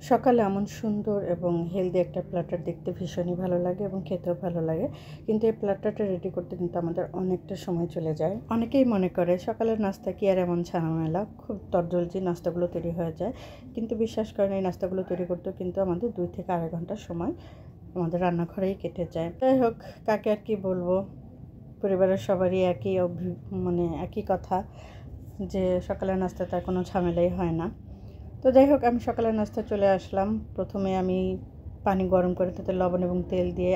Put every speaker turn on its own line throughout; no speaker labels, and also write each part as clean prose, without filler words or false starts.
সকালে এমন সুন্দর এবং হেলদি একটা প্ল্যাটার দেখতে ভীষণই ভালো লাগে এবং খেতেও ভালো লাগে। কিন্তু এই প্ল্যাটারটা রেডি করতে কিন্তু আমাদের অনেকটা সময় চলে যায়। অনেকেই মনে করে সকালের নাস্তা কি আর এমন ঝামেলা, খুব তরজলদি নাস্তাগুলো তৈরি হয়ে যায়। কিন্তু বিশ্বাস করেন এই নাস্তাগুলো তৈরি করতেও কিন্তু আমাদের 2 থেকে 2.5 ঘন্টা সময় আমাদের রান্নাঘরেই কেটে যায়। যাই হোক, কাকে আর কি বলবো, পরিবারের সবারই মানে একই কথা যে সকালের নাস্তাতে আর কোনো ঝামেলাই হয় না। তো যাই হোক, আমি সকালের নাস্তায় চলে আসলাম। প্রথমে আমি পানি গরম করে তাতে লবণ এবং তেল দিয়ে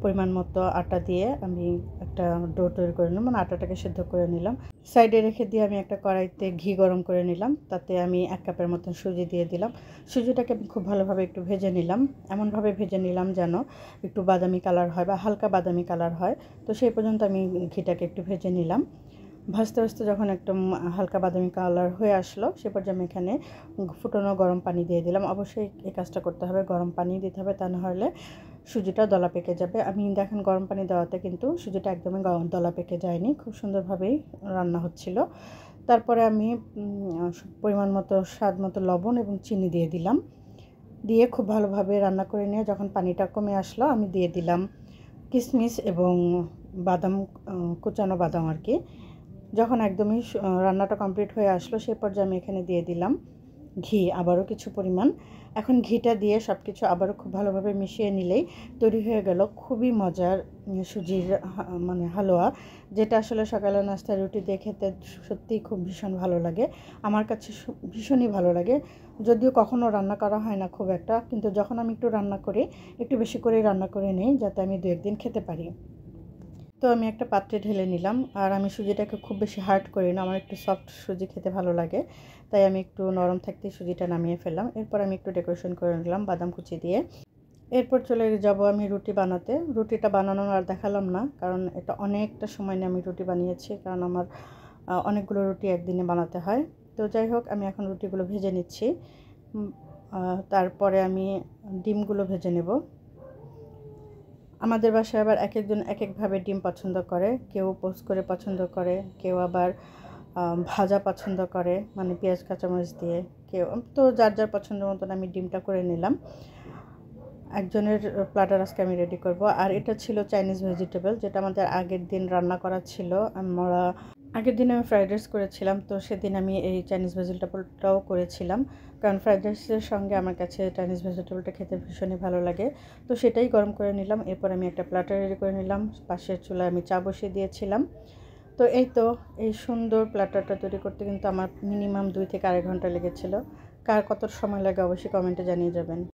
পরিমাণ মতো আটা দিয়ে আমি একটা ডো তৈরি করে নিলাম, মানে আটাটাকে সেদ্ধ করে নিলাম। সাইডে রেখে দিয়ে আমি একটা কড়াইতে ঘি গরম করে নিলাম, তাতে আমি 1 কাপের মতন সুজি দিয়ে দিলাম। সুজিটাকে আমি খুব ভালোভাবে একটু ভেজে নিলাম, এমনভাবে ভেজে নিলাম যেন একটু বাদামি কালার হয় বা হালকা বাদামি কালার হয়। তো সেই পর্যন্ত আমি ঘিটাকে একটু ভেজে নিলাম। ভাজতে ভাজতে যখন একদম হালকা বাদামি কালার হয়ে আসলো, সে পর্যায়ে আমি এখানে ফুটানো গরম পানি দিয়ে দিলাম। অবশ্যই এই কাজটা করতে হবে, গরম পানি দিতে হবে, তা নাহলে সুজিটা দলা পেকে যাবে। আমি দেখেন গরম পানি দেওয়াতে কিন্তু সুজিটা একদমই দলা পেকে যায়নি, খুব সুন্দরভাবেই রান্না হচ্ছিল। তারপরে আমি পরিমাণ মতো স্বাদ মতো লবণ এবং চিনি দিয়ে দিলাম, দিয়ে খুব ভালোভাবে রান্না করে নিয়ে যখন পানিটা কমে আসলো, আমি দিয়ে দিলাম কিশমিশ এবং বাদাম, কুচানো বাদাম আর কি। যখন একদমই রান্নাটা কমপ্লিট হয়ে আসলো, সেই পর্যায়ে আমি এখানে দিয়ে দিলাম ঘি, আবারও কিছু পরিমাণ। এখন ঘিটা দিয়ে সব কিছু আবারও খুব ভালোভাবে মিশিয়ে নিলেই তৈরি হয়ে গেল খুবই মজার সুজির মানে হালুয়া, যেটা আসলে সকালের নাস্তায় রুটি দিয়ে খেতে সত্যিই খুব ভীষণ ভালো লাগে। আমার কাছে ভীষণই ভালো লাগে। যদিও কখনও রান্না করা হয় না খুব একটা, কিন্তু যখন আমি একটু রান্না করি, একটু বেশি করেই রান্না করে নিই যাতে আমি 2-1 দিন খেতে পারি। তো আমি একটা পাত্রে ঢেলে নিলাম, আর আমি সুজিটাকে খুব বেশি হার্ড করি না, আমার একটু সফট সুজি খেতে ভালো লাগে, তাই আমি একটু নরম থাকতেই সুজিটা নামিয়ে ফেললাম। এরপর আমি একটু ডেকোরেশন করে নিলাম বাদাম কুচি দিয়ে। এরপর চলে যাব আমি রুটি বানাতে। রুটিটা বানানো আর দেখালাম না, কারণ এটা অনেকটা সময় নিয়ে আমি রুটি বানিয়েছি, কারণ আমার অনেকগুলো রুটি একদিনে বানাতে হয়। তো যাই হোক, আমি এখন রুটিগুলো ভেজে নিচ্ছি। তারপরে আমি ডিমগুলো ভেজে নেব। আমাদের বাসায় আবার একেকজন একেকভাবে ডিম পছন্দ করে, কেউ পোস্ট করে পছন্দ করে, কেউ আবার ভাজা পছন্দ করে, মানে পেঁয়াজ কাঁচামরিচ দিয়ে। কেউ তো যার যার পছন্দ মতন আমি ডিমটা করে নিলাম। একজনের প্ল্যাটার আজকে আমি রেডি করব। আর এটা ছিল চাইনিজ ভেজিটেবল, যেটা আমাদের আগের দিন রান্না করা ছিল। আমরা আগের দিন আমি ফ্রাইড রাইস করেছিলাম, তো সেদিন আমি এই চাইনিজ ভেজিটেবলটাও করেছিলাম, কারণ ফ্রাইড রাইসের সঙ্গে আমার কাছে চাইনিজ ভেজিটেবলটা খেতে ভীষণই ভালো লাগে। তো সেটাই গরম করে নিলাম। এরপর আমি একটা প্ল্যাটার রেডি করে নিলাম, পাশের চুলায় আমি চা বসিয়ে দিয়েছিলাম। তো এই সুন্দর প্ল্যাটারটা তৈরি করতে কিন্তু আমার মিনিমাম 2 থেকে 2.5 ঘন্টা লেগেছিল। কার কত সময় লাগে অবশ্যই কমেন্টে জানিয়ে যাবেন।